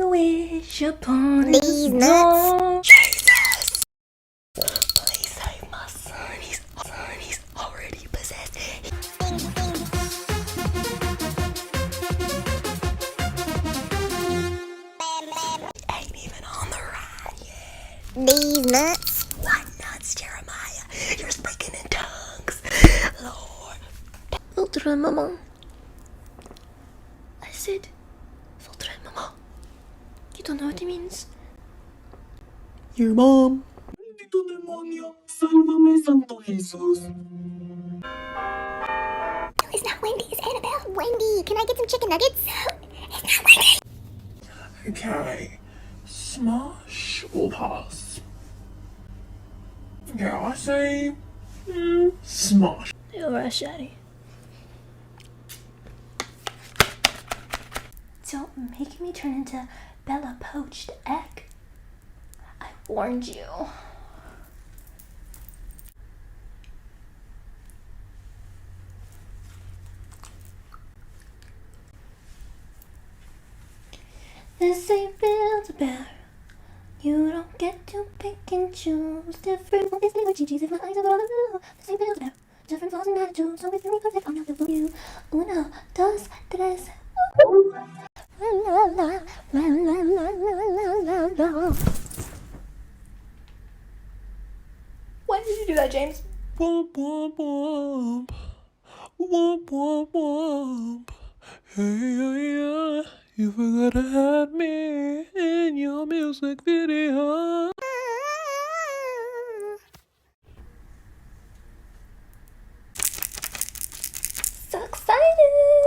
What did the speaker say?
wish upon These his nuts. door. Jesus! Please save my son. He's already possessed. Ain't even on the ride yet. These nuts. What nuts, Jeremiah? You're speaking in tongues. Lord. Filtre, maman. I said, filtre, maman. You don't know what it means? Your mom. Bendito demonio, sálvame, Santo Jesús. No, it's not Wendy. It's Annabelle. Wendy, can I get some chicken nuggets? It's not Wendy. Okay, smash or pass? Okay, I say smash. Alright, Shaddy. Don't make me turn into Bella Poached Egg. I warned you. This ain't Build-A-Bear. You don't get to pick and choose. Different is like GG's if my eyes are all blue. This ain't Build-A-Bear. Different flaws and attitudes. So with me perfect, I'm not the for you. Uno, dos, tres. La la la la la la la la. Why did you do that, James? Womp womp womp. Womp womp womp. Hey, yeah, you forgot to add me in your music video. So excited!